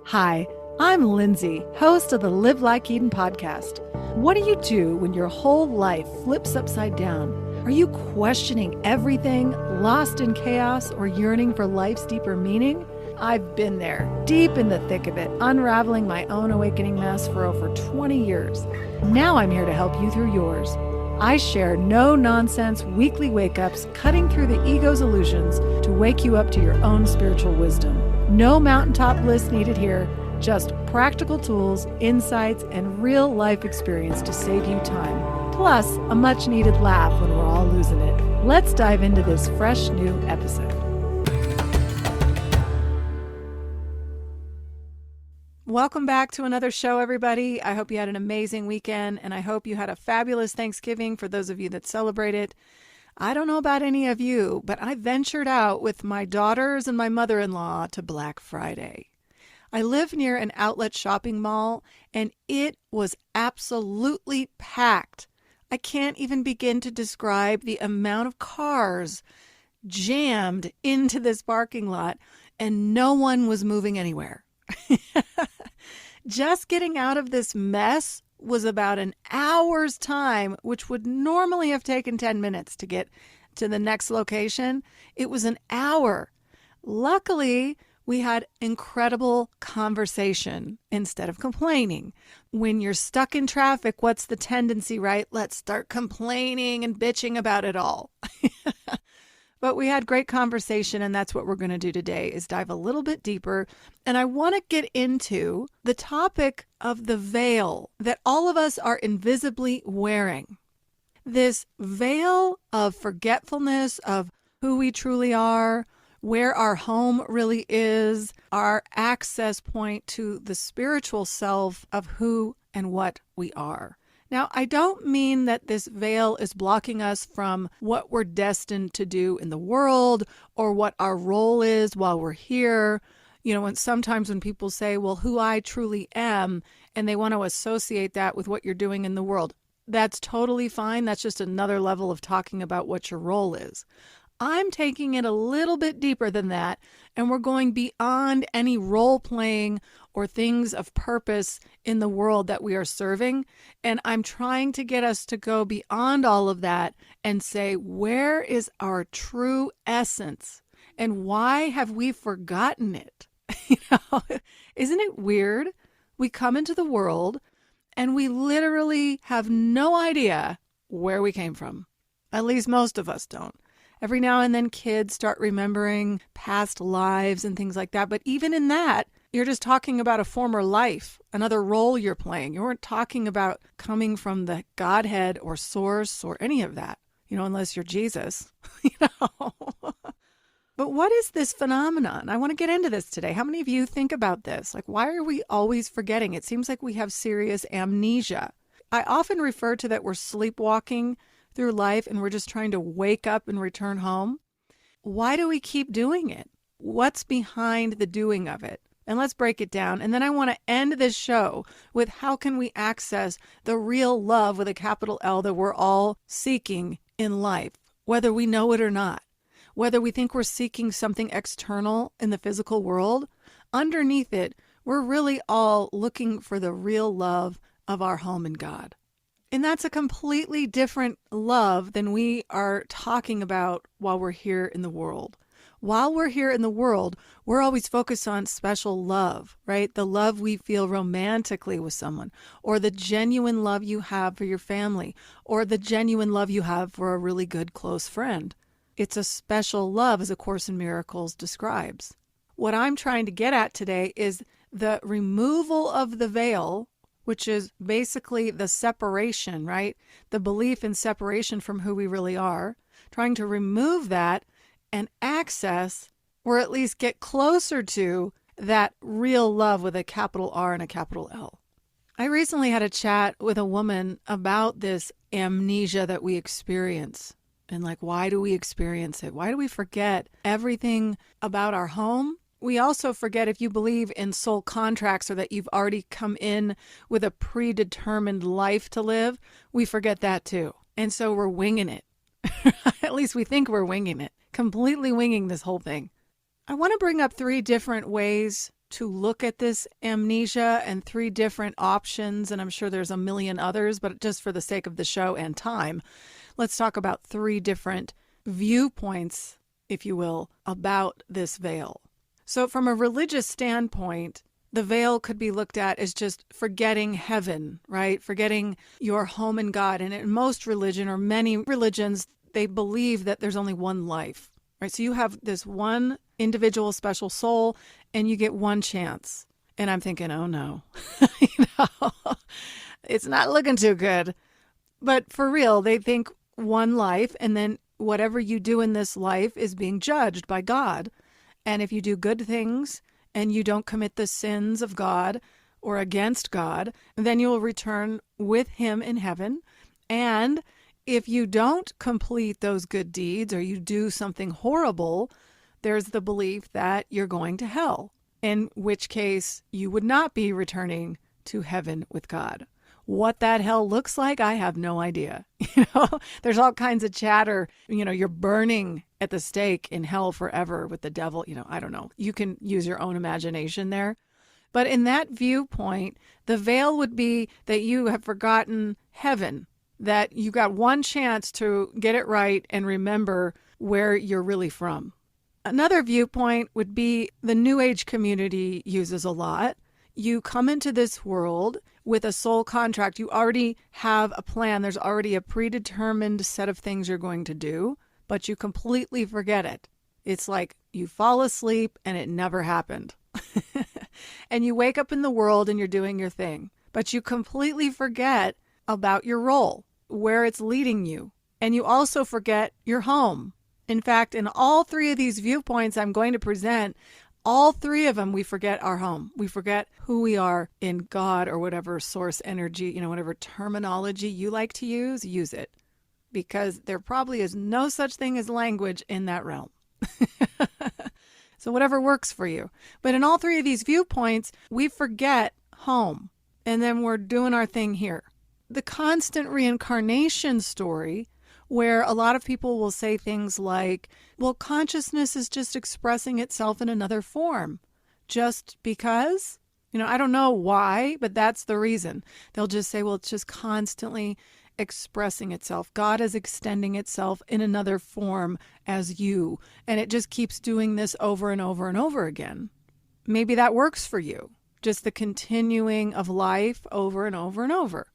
Hi, I'm Lindsay, host of the Live Like Eden podcast. What do you do when your whole life flips upside down? Are you questioning everything, lost in chaos, or yearning for life's deeper meaning? I've been there, deep in the thick of it, unraveling my own awakening mess for over 20 years. Now I'm here to help you through yours. I share no-nonsense weekly wake-ups, cutting through the ego's illusions to wake you up to your own spiritual wisdom. No mountaintop bliss needed here, just practical tools, insights, and real-life experience to save you time. Plus, a much-needed laugh when we're all losing it. Let's dive into this fresh new episode. Welcome back to another show, everybody. I hope you had an amazing weekend, and I hope you had a fabulous Thanksgiving for those of you that celebrate it. I don't know about any of you, but I ventured out with my daughters and my mother-in-law to Black Friday. I live near an outlet shopping mall, and it was absolutely packed. I can't even begin to describe the amount of cars jammed into this parking lot, and no one was moving anywhere. Just getting out of this mess was about an hour's time, which would normally have taken 10 minutes to get to the next location. It was an hour. Luckily, we had incredible conversation instead of complaining. When you're stuck in traffic, what's the tendency, right? Let's start complaining and bitching about it all. But we had great conversation, and that's what we're going to do today is dive a little bit deeper. And I want to get into the topic of the veil that all of us are invisibly wearing. This veil of forgetfulness of who we truly are, where our home really is, our access point to the spiritual self of who and what we are. Now, I don't mean that this veil is blocking us from what we're destined to do in the world or what our role is while we're here. You know, sometimes when people say, well, who I truly am, and they want to associate that with what you're doing in the world, that's totally fine. That's just another level of talking about what your role is. I'm taking it a little bit deeper than that, and we're going beyond any role-playing or things of purpose in the world that we are serving, and I'm trying to get us to go beyond all of that and say, where is our true essence, and why have we forgotten it? Isn't it weird? We come into the world, and we literally have no idea where we came from. At least most of us don't. Every now and then kids start remembering past lives and things like that. But even in that, you're just talking about a former life, another role you're playing. You weren't talking about coming from the Godhead or source or any of that, unless you're Jesus, But what is this phenomenon? I want to get into this today. How many of you think about this? Like, why are we always forgetting? It seems like we have serious amnesia. I often refer to that we're sleepwalking through life and we're just trying to wake up and return home. Why do we keep doing it? What's behind the doing of it? And let's break it down. And then I want to end this show with how can we access the real love with a capital L that we're all seeking in life, whether we know it or not, whether we think we're seeking something external in the physical world. Underneath it, we're really all looking for the real love of our home in God. And that's a completely different love than we are talking about while we're here in the world. While we're here in the world, we're always focused on special love, right? The love we feel romantically with someone, or the genuine love you have for your family, or the genuine love you have for a really good close friend. It's a special love, as A Course in Miracles describes. What I'm trying to get at today is the removal of the veil, which is basically the separation, right? The belief in separation from who we really are, trying to remove that and access, or at least get closer to, that real love with a capital R and a capital L. I recently had a chat with a woman about this amnesia that we experience. And why do we experience it? Why do we forget everything about our home? We also forget, if you believe in soul contracts or that you've already come in with a predetermined life to live, we forget that too. And so we're winging it. At least we think we're winging it, completely winging this whole thing. I want to bring up 3 different ways to look at this amnesia and 3 different options, and I'm sure there's a million others, but just for the sake of the show and time, let's talk about 3 different viewpoints, if you will, about this veil. So from a religious standpoint, the veil could be looked at as just forgetting heaven, right? Forgetting your home in God. And in most religion, or many religions, they believe that there's only one life, right? So you have this one individual special soul and you get one chance. And I'm thinking, oh no, it's not looking too good. But for real, they think one life, and then whatever you do in this life is being judged by God. And if you do good things and you don't commit the sins of God or against God, then you will return with him in heaven. And if you don't complete those good deeds, or you do something horrible, there's the belief that you're going to hell, in which case you would not be returning to heaven with God. What that hell looks like, I have no idea. There's all kinds of chatter. You're burning at the stake in hell forever with the devil. I don't know. You can use your own imagination there. But in that viewpoint, the veil would be that you have forgotten heaven, that you got one chance to get it right and remember where you're really from. Another viewpoint would be the New Age community uses a lot. You come into this world with a soul contract. You already have a plan. There's already a predetermined set of things you're going to do, but you completely forget it. It's like you fall asleep and it never happened. And you wake up in the world and you're doing your thing, but you completely forget about your role, where it's leading you. And you also forget your home. In fact, in all 3 of these viewpoints I'm going to present, all 3 of them, we forget our home. We forget who we are in God, or whatever source energy, whatever terminology you like to use it. Because there probably is no such thing as language in that realm. So whatever works for you. But in all 3 of these viewpoints, we forget home. And then we're doing our thing here. The constant reincarnation story, where a lot of people will say things like, well, consciousness is just expressing itself in another form. Just because? I don't know why, but that's the reason. They'll just say, well, it's just constantly expressing itself. God is extending itself in another form as you. And it just keeps doing this over and over and over again. Maybe that works for you. Just the continuing of life over and over and over.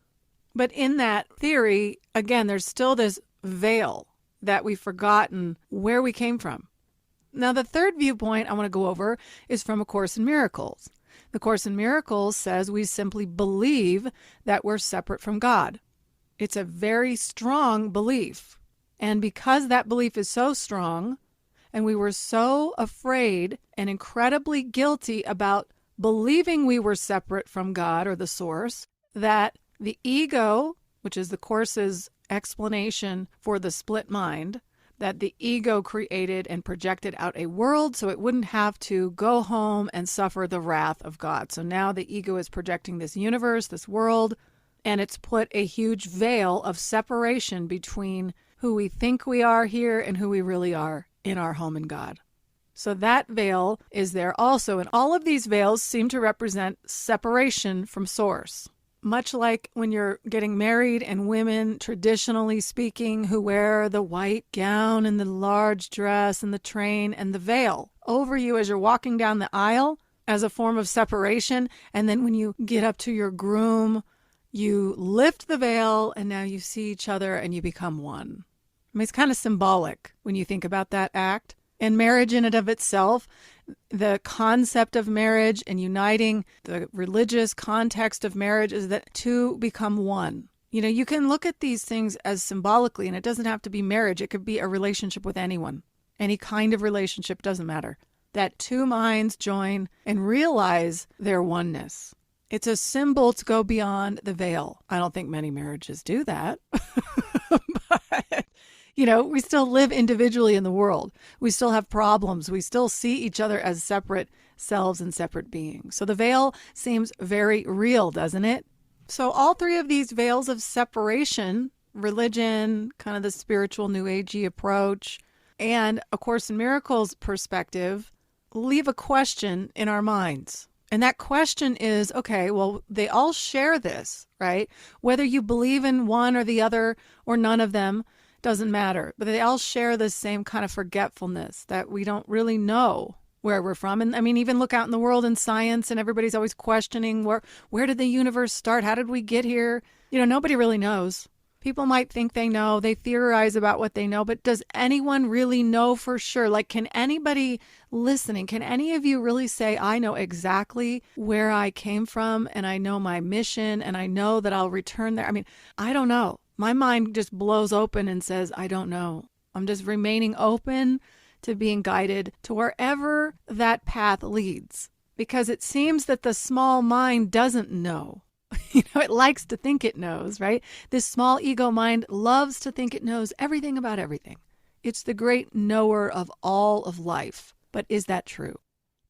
But in that theory, again, there's still this veil that we've forgotten where we came from. Now, the third viewpoint I want to go over is from A Course in Miracles. The Course in Miracles says we simply believe that we're separate from God. It's a very strong belief. And because that belief is so strong, and we were so afraid and incredibly guilty about believing we were separate from God or the source, that the ego, which is the Course's explanation for the split mind, that the ego created and projected out a world so it wouldn't have to go home and suffer the wrath of God. So now the ego is projecting this universe, this world, and it's put a huge veil of separation between who we think we are here and who we really are in our home in God. So that veil is there also. And all of these veils seem to represent separation from source. Much like when you're getting married and women, traditionally speaking, who wear the white gown and the large dress and the train and the veil over you as you're walking down the aisle as a form of separation. And then when you get up to your groom, you lift the veil and now you see each other and you become one. I mean, it's kind of symbolic when you think about that act. And marriage in and of itself, the concept of marriage and uniting, the religious context of marriage is that 2 become one. You can look at these things as symbolically, and it doesn't have to be marriage. It could be a relationship with anyone. Any kind of relationship, doesn't matter. That 2 minds join and realize their oneness. It's a symbol to go beyond the veil. I don't think many marriages do that. But, we still live individually in the world. We still have problems. We still see each other as separate selves and separate beings. So the veil seems very real, doesn't it? So all 3 of these veils of separation, religion, kind of the spiritual New Agey approach, and A Course in Miracles perspective, leave a question in our minds. And that question is, okay, well, they all share this, right? Whether you believe in one or the other or none of them doesn't matter. But they all share this same kind of forgetfulness that we don't really know where we're from. And I mean, even look out in the world in science and everybody's always questioning where did the universe start? How did we get here? Nobody really knows. People might think they know, they theorize about what they know, but does anyone really know for sure? Like, can anybody listening, can any of you really say, I know exactly where I came from and I know my mission and I know that I'll return there? I mean, I don't know. My mind just blows open and says, I don't know. I'm just remaining open to being guided to wherever that path leads, because it seems that the small mind doesn't know. It likes to think it knows, right? This small ego mind loves to think it knows everything about everything. It's the great knower of all of life. But is that true?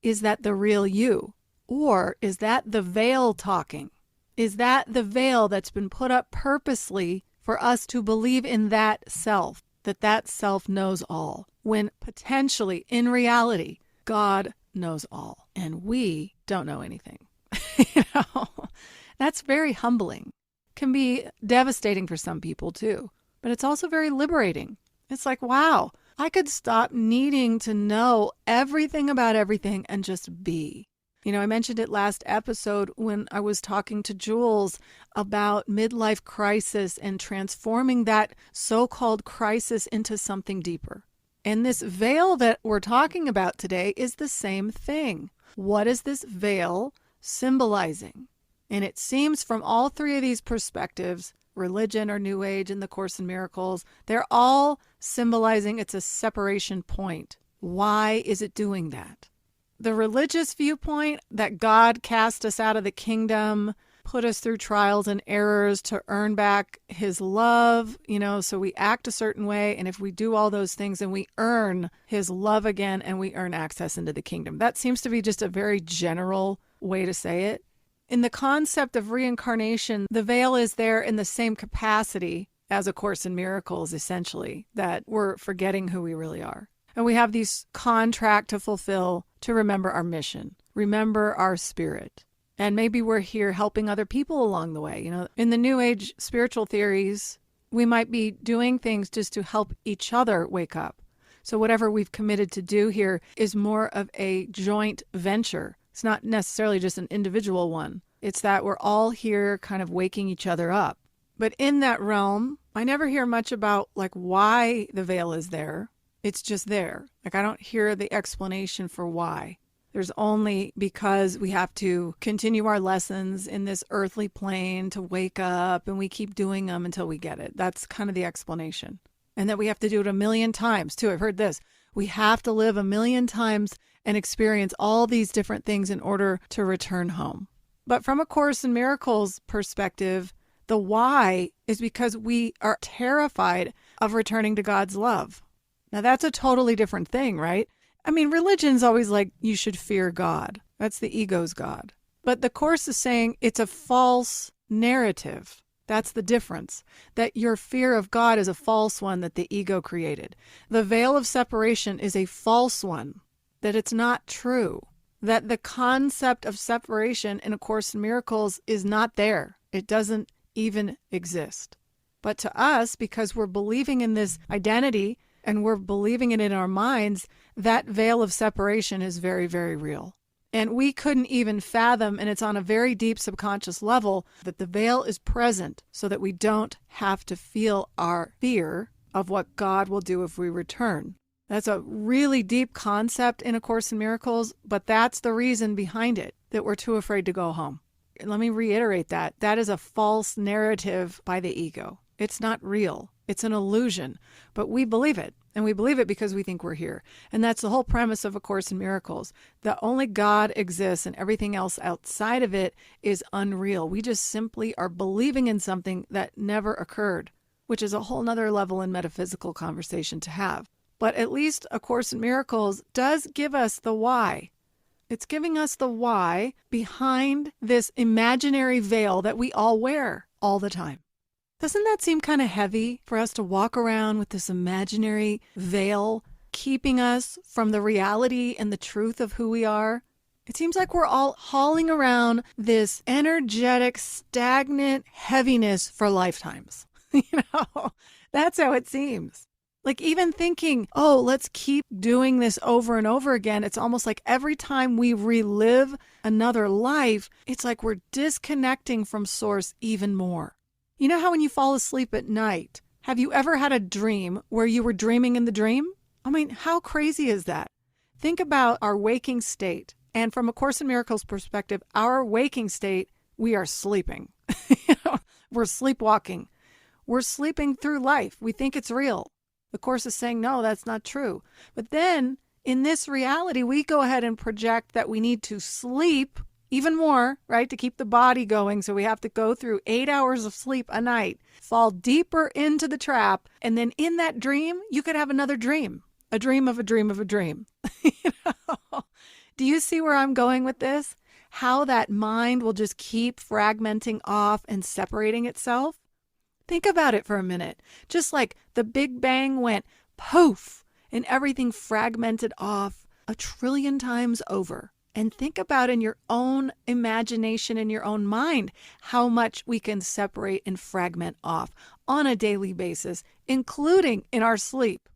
Is that the real you? Or is that the veil talking? Is that the veil that's been put up purposely for us to believe in that self knows all, when potentially, in reality, God knows all, and we don't know anything. That's very humbling. Can be devastating for some people too, but it's also very liberating. It's like, wow, I could stop needing to know everything about everything and just be. I mentioned it last episode when I was talking to Jules about midlife crisis and transforming that so-called crisis into something deeper. And this veil that we're talking about today is the same thing. What is this veil symbolizing? And it seems from all three of these perspectives, religion or New Age and the Course in Miracles, they're all symbolizing it's a separation point. Why is it doing that? The religious viewpoint that God cast us out of the kingdom, put us through trials and errors to earn back his love, so we act a certain way. And if we do all those things, then we earn his love again and we earn access into the kingdom. That seems to be just a very general way to say it. In the concept of reincarnation, the veil is there in the same capacity as A Course in Miracles, essentially, that we're forgetting who we really are. And we have these contract to fulfill to remember our mission, remember our spirit. And maybe we're here helping other people along the way. In the New Age spiritual theories, we might be doing things just to help each other wake up. So whatever we've committed to do here is more of a joint venture. It's not necessarily just an individual one. It's that we're all here kind of waking each other up. But in that realm, I never hear much about why the veil is there. It's just there. I don't hear the explanation for why. There's only because we have to continue our lessons in this earthly plane to wake up, and we keep doing them until we get it. That's kind of the explanation. And that we have to do it 1,000,000 times too. I've heard this. We have to live 1,000,000 times and experience all these different things in order to return home. But from A Course in Miracles perspective, the why is because we are terrified of returning to God's love. Now that's a totally different thing, right? I mean, religion's always you should fear God. That's the ego's God. But the Course is saying it's a false narrative. That's the difference. That your fear of God is a false one that the ego created. The veil of separation is a false one. That it's not true. That the concept of separation in A Course in Miracles is not there. It doesn't even exist. But to us, because we're believing in this identity and we're believing it in our minds, that veil of separation is very, very real. And we couldn't even fathom, and it's on a very deep subconscious level, that the veil is present so that we don't have to feel our fear of what God will do if we return. That's a really deep concept in A Course in Miracles, but that's the reason behind it, that we're too afraid to go home. And let me reiterate that. That is a false narrative by the ego. It's not real. It's an illusion, but we believe it. And we believe it because we think we're here. And that's the whole premise of A Course in Miracles, that only God exists and everything else outside of it is unreal. We just simply are believing in something that never occurred, which is a whole nother level in metaphysical conversation to have. But at least A Course in Miracles does give us the why. It's giving us the why behind this imaginary veil that we all wear all the time. Doesn't that seem kind of heavy for us to walk around with this imaginary veil keeping us from the reality and the truth of who we are. It seems like we're all hauling around this energetic, stagnant heaviness for lifetimes. That's how it seems. Like even thinking, oh, let's keep doing this over and over again. It's almost like every time we relive another life, it's like we're disconnecting from source even more. You know how when you fall asleep at night, have you ever had a dream where you were dreaming in the dream? I mean, how crazy is that? Think about our waking state. And from A Course in Miracles perspective, our waking state, we are sleeping. We're sleepwalking. We're sleeping through life. We think it's real. The Course is saying, no, that's not true. But then in this reality, we go ahead and project that we need to sleep even more, right, to keep the body going. So we have to go through 8 hours of sleep a night, fall deeper into the trap. And then in that dream, you could have another dream, a dream of a dream of a dream. Do you see where I'm going with this? How that mind will just keep fragmenting off and separating itself? Think about it for a minute. Just like the Big Bang went poof and everything fragmented off 1 trillion times over. And think about in your own imagination, in your own mind, how much we can separate and fragment off on a daily basis, including in our sleep.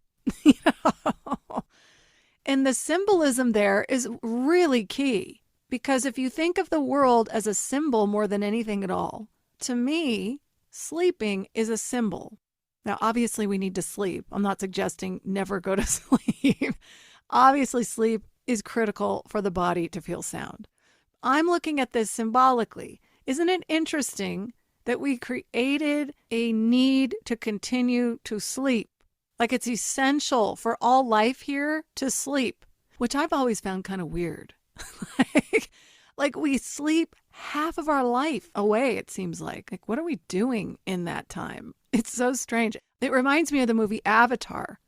And the symbolism there is really key, because if you think of the world as a symbol more than anything at all, to me, sleeping is a symbol. Now, obviously, we need to sleep. I'm not suggesting never go to sleep. Obviously, sleep is critical for the body to feel sound. I'm looking at this symbolically. Isn't it interesting that we created a need to continue to sleep? Like it's essential for all life here to sleep, which I've always found kind of weird. Like we sleep half of our life away, it seems like. Like, what are we doing in that time? It's so strange. It reminds me of the movie Avatar,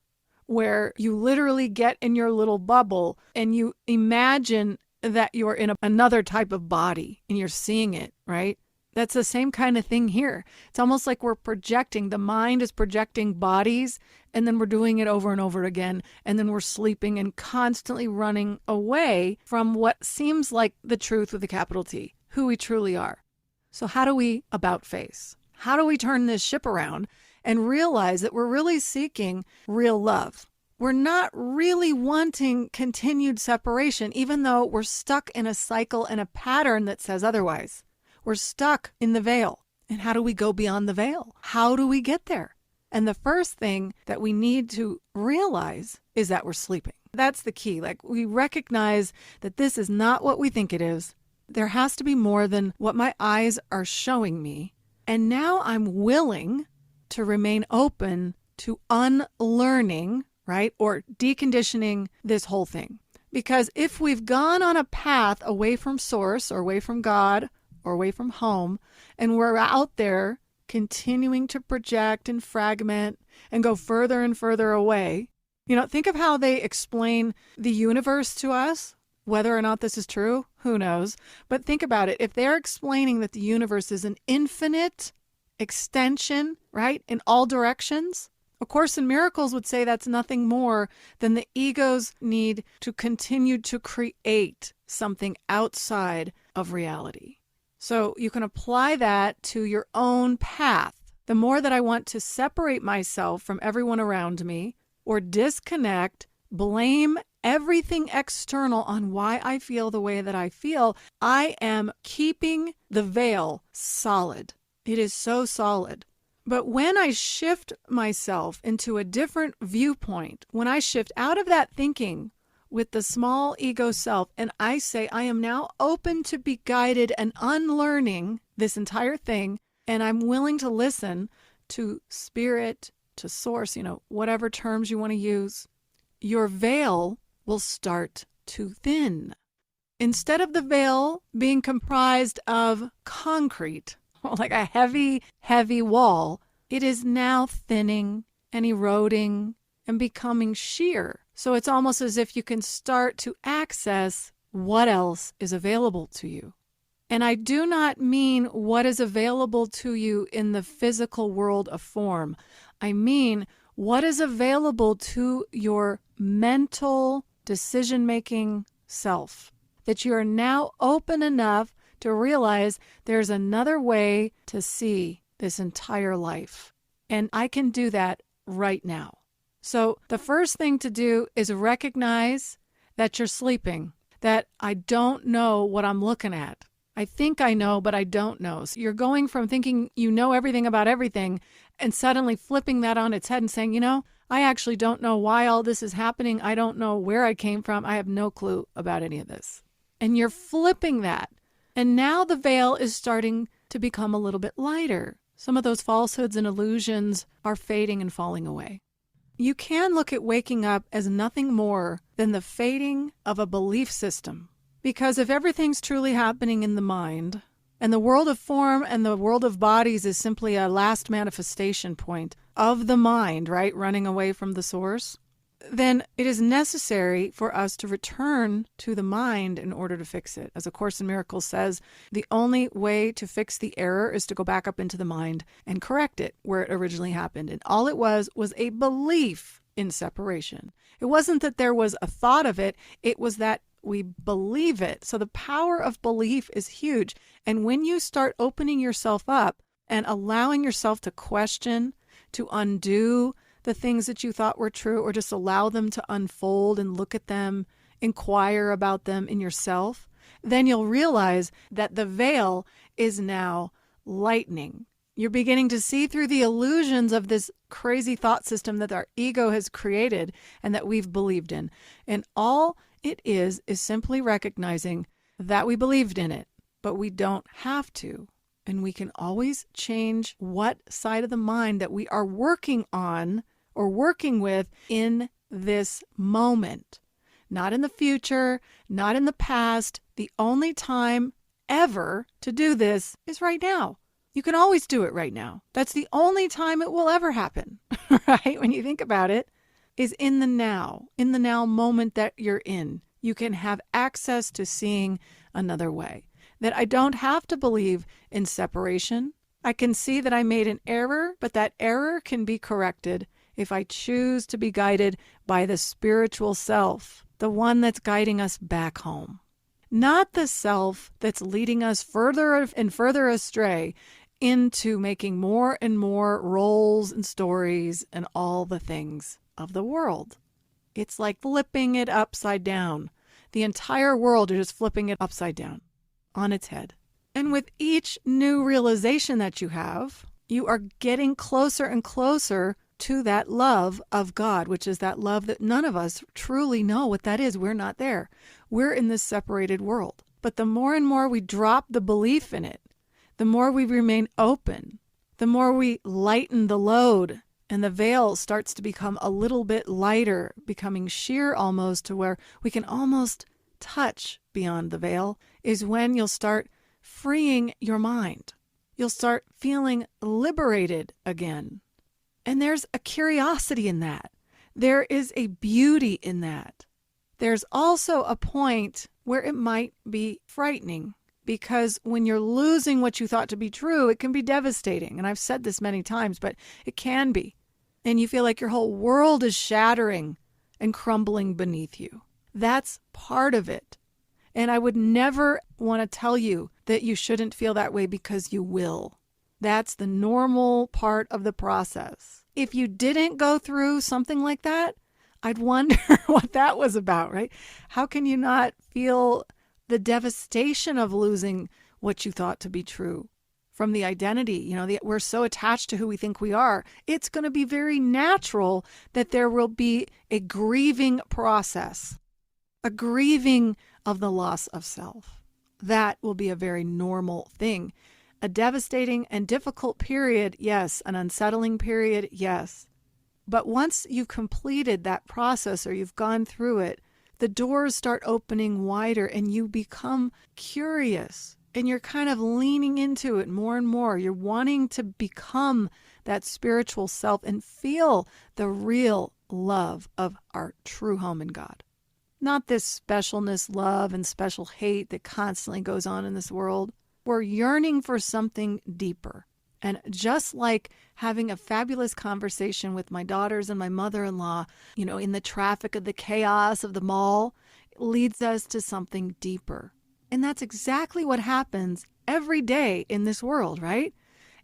where you literally get in your little bubble and you imagine that you're in another type of body and you're seeing it, right? That's the same kind of thing here. It's almost like we're projecting. The mind is projecting bodies, and then we're doing it over and over again. And then we're sleeping and constantly running away from what seems like the truth with a capital T, who we truly are. So how do we about face? How do we turn this ship around and realize that we're really seeking real love? We're not really wanting continued separation, even though we're stuck in a cycle and a pattern that says otherwise. We're stuck in the veil. And how do we go beyond the veil? How do we get there? And the first thing that we need to realize is that we're sleeping. That's the key. Like we recognize that this is not what we think it is. There has to be more than what my eyes are showing me. And now I'm willing to remain open to unlearning, right? Or deconditioning this whole thing. Because if we've gone on a path away from source or away from God, or away from home, and we're out there continuing to project and fragment and go further and further away. Think of how they explain the universe to us. Whether or not this is true, who knows? But think about it. If they're explaining that the universe is an infinite extension, right, in all directions, A Course in Miracles would say that's nothing more than the ego's need to continue to create something outside of reality. So you can apply that to your own path. The more that I want to separate myself from everyone around me or disconnect, blame everything external on why I feel the way that I feel, I am keeping the veil solid. It is so solid. But when I shift myself into a different viewpoint, when I shift out of that thinking with the small ego self, and I say, I am now open to be guided and unlearning this entire thing, and I'm willing to listen to spirit, to source, whatever terms you want to use, your veil will start to thin. Instead of the veil being comprised of concrete, like a heavy, heavy wall, it is now thinning and eroding and becoming sheer. So it's almost as if you can start to access what else is available to you. And I do not mean what is available to you in the physical world of form. I mean what is available to your mental decision-making self, that you are now open enough to realize there's another way to see this entire life. And I can do that right now. So the first thing to do is recognize that you're sleeping, that I don't know what I'm looking at. I think I know, but I don't know. So you're going from thinking you know everything about everything and suddenly flipping that on its head and saying, I actually don't know why all this is happening. I don't know where I came from. I have no clue about any of this. And you're flipping that. And now the veil is starting to become a little bit lighter. Some of those falsehoods and illusions are fading and falling away. You can look at waking up as nothing more than the fading of a belief system. Because if everything's truly happening in the mind, and the world of form and the world of bodies is simply a last manifestation point of the mind, right, running away from the source, then it is necessary for us to return to the mind in order to fix it. As A Course in Miracles says, the only way to fix the error is to go back up into the mind and correct it where it originally happened. And all it was a belief in separation. It wasn't that there was a thought of it, it was that we believe it. So the power of belief is huge. And when you start opening yourself up and allowing yourself to question, to undo the things that you thought were true, or just allow them to unfold and look at them, inquire about them in yourself, then you'll realize that the veil is now lightening. You're beginning to see through the illusions of this crazy thought system that our ego has created and that we've believed in. And all it is simply recognizing that we believed in it, but we don't have to. And we can always change what side of the mind that we are working on or working with in this moment. Not in the future, not in the past. The only time ever to do this is right now. You can always do it right now. That's the only time it will ever happen, right? When you think about it, is in the now moment that you're in. You can have access to seeing another way. That I don't have to believe in separation. I can see that I made an error, but that error can be corrected if I choose to be guided by the spiritual self, the one that's guiding us back home. Not the self that's leading us further and further astray into making more and more roles and stories and all the things of the world. It's like flipping it upside down. The entire world is just flipping it upside down on its head. And with each new realization that you have, you are getting closer and closer to that love of God, which is that love that none of us truly know what that is. We're not there. We're in this separated world. But the more and more we drop the belief in it, the more we remain open, the more we lighten the load, and the veil starts to become a little bit lighter, becoming sheer almost to where we can almost touch beyond the veil, is when you'll start freeing your mind. You'll start feeling liberated again. And there's a curiosity in that. There is a beauty in that. There's also a point where it might be frightening, because when you're losing what you thought to be true, it can be devastating. And I've said this many times, but it can be. And you feel like your whole world is shattering and crumbling beneath you. That's part of it. And I would never want to tell you that you shouldn't feel that way, because you will. That's the normal part of the process. If you didn't go through something like that, I'd wonder what that was about, right? How can you not feel the devastation of losing what you thought to be true from the identity? We're so attached to who we think we are. It's going to be very natural that there will be a grieving process, a grieving of the loss of self. That will be a very normal thing. A devastating and difficult period, yes. An unsettling period, yes. But once you've completed that process or you've gone through it, the doors start opening wider and you become curious and you're kind of leaning into it more and more. You're wanting to become that spiritual self and feel the real love of our true home in God. Not this specialness love and special hate that constantly goes on in this world. We're yearning for something deeper. And just like having a fabulous conversation with my daughters and my mother-in-law, in the traffic of the chaos of the mall, leads us to something deeper. And that's exactly what happens every day in this world, right?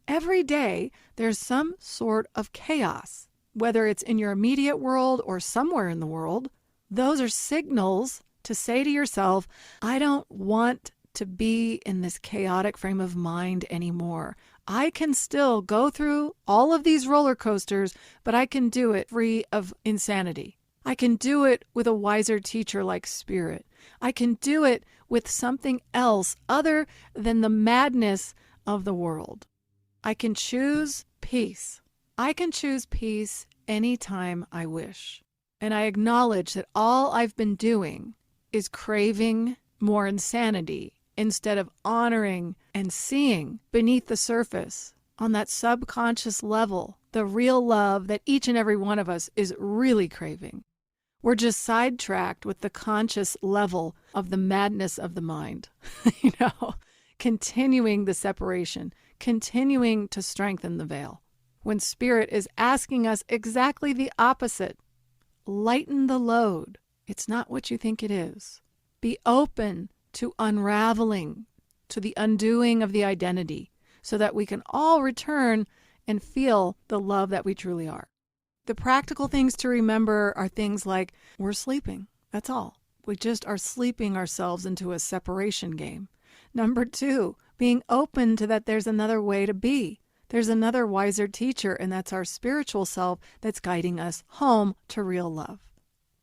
Every day there's some sort of chaos, whether it's in your immediate world or somewhere in the world. Those are signals to say to yourself, I don't want to be in this chaotic frame of mind anymore. I can still go through all of these roller coasters, but I can do it free of insanity. I can do it with a wiser teacher like Spirit. I can do it with something else other than the madness of the world. I can choose peace. I can choose peace anytime I wish. And I acknowledge that all I've been doing is craving more insanity instead of honoring and seeing beneath the surface on that subconscious level the real love that each and every one of us is really craving. We're just sidetracked with the conscious level of the madness of the mind, continuing the separation, continuing to strengthen the veil. When Spirit is asking us exactly the opposite, lighten the load. It's not what you think it is. Be open to unraveling, to the undoing of the identity, so that we can all return and feel the love that we truly are. The practical things to remember are things like we're sleeping. That's all. We just are sleeping ourselves into a separation game. Number 2, being open to that there's another way to be. There's another wiser teacher, and that's our spiritual self that's guiding us home to real love.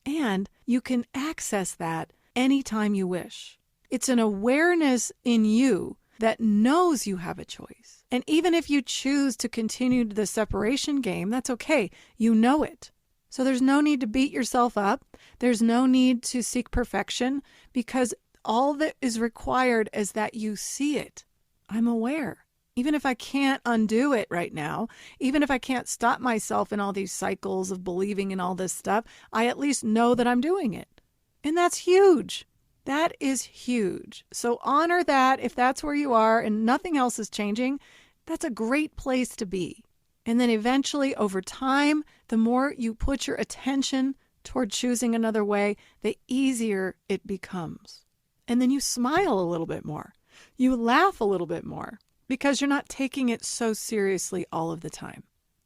And you can access that anytime you wish. It's an awareness in you that knows you have a choice. And even if you choose to continue the separation game, that's okay. You know it. So there's no need to beat yourself up. There's no need to seek perfection, because all that is required is that you see it. I'm aware. Even if I can't undo it right now, even if I can't stop myself in all these cycles of believing in all this stuff, I at least know that I'm doing it. And that's huge. That is huge. So honor that if that's where you are and nothing else is changing. That's a great place to be. And then eventually, over time, the more you put your attention toward choosing another way, the easier it becomes. And then you smile a little bit more. You laugh a little bit more because you're not taking it so seriously all of the time.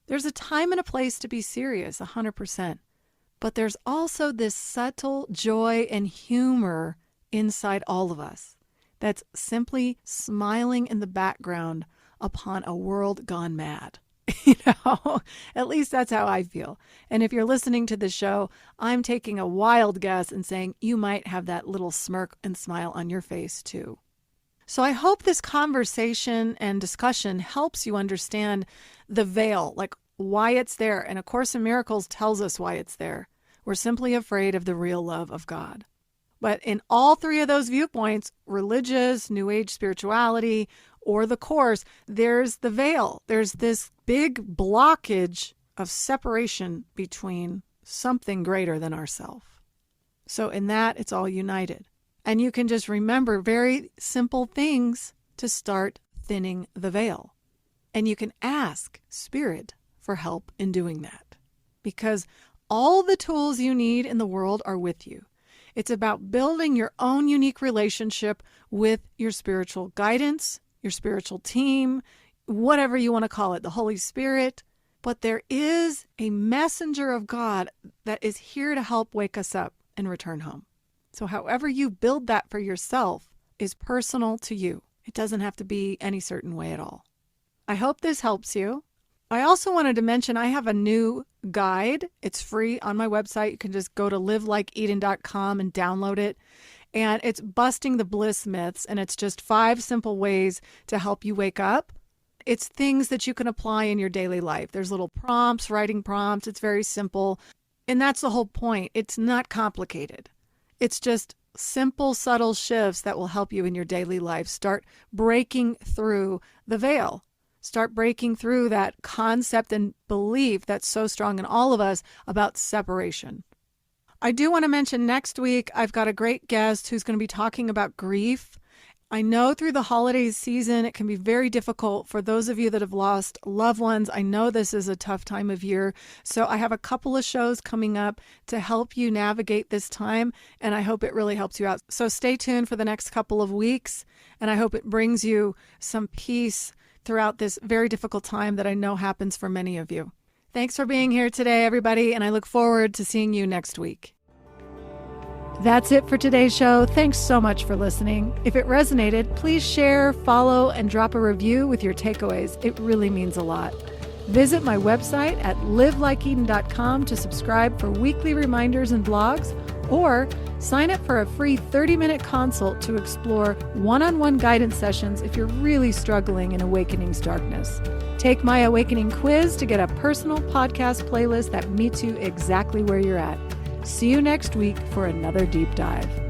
There's a time and a place to be serious, 100%. But there's also this subtle joy and humor inside all of us that's simply smiling in the background upon a world gone mad. At least that's how I feel. And if you're listening to the show, I'm taking a wild guess and saying you might have that little smirk and smile on your face too. So I hope this conversation and discussion helps you understand the veil, like why it's there. And A Course in Miracles tells us why it's there. We're simply afraid of the real love of God. But in all 3 of those viewpoints, religious, New Age spirituality, or the Course, there's the veil. There's this big blockage of separation between something greater than ourself. So in that, it's all united. And you can just remember very simple things to start thinning the veil. And you can ask Spirit for help in doing that. Because all the tools you need in the world are with you. It's about building your own unique relationship with your spiritual guidance, your spiritual team, whatever you want to call it, the Holy Spirit. But there is a messenger of God that is here to help wake us up and return home. So however you build that for yourself is personal to you. It doesn't have to be any certain way at all. I hope this helps you. I also wanted to mention I have a new guide. It's free on my website. You can just go to livelikeeden.com and download it. And it's Busting the Bliss Myths. And it's just 5 simple ways to help you wake up. It's things that you can apply in your daily life. There's little prompts, writing prompts. It's very simple. And that's the whole point. It's not complicated. It's just simple, subtle shifts that will help you in your daily life. Start breaking through the veil. Start breaking through that concept and belief that's so strong in all of us about separation. I do want to mention next week, I've got a great guest who's going to be talking about grief I know through the holiday season, it can be very difficult for those of you that have lost loved ones. I know this is a tough time of year. So I have a couple of shows coming up to help you navigate this time, and I hope it really helps you out. So stay tuned for the next couple of weeks, and I hope it brings you some peace throughout this very difficult time that I know happens for many of you. Thanks for being here today, everybody, and I look forward to seeing you next week. That's it for today's show. Thanks so much for listening. If it resonated, please share, follow, and drop a review with your takeaways. It really means a lot. Visit my website at livelikeeden.com to subscribe for weekly reminders and blogs, or sign up for a free 30-minute consult to explore one-on-one guidance sessions if you're really struggling in Awakening's darkness. Take my Awakening quiz to get a personal podcast playlist that meets you exactly where you're at. See you next week for another deep dive.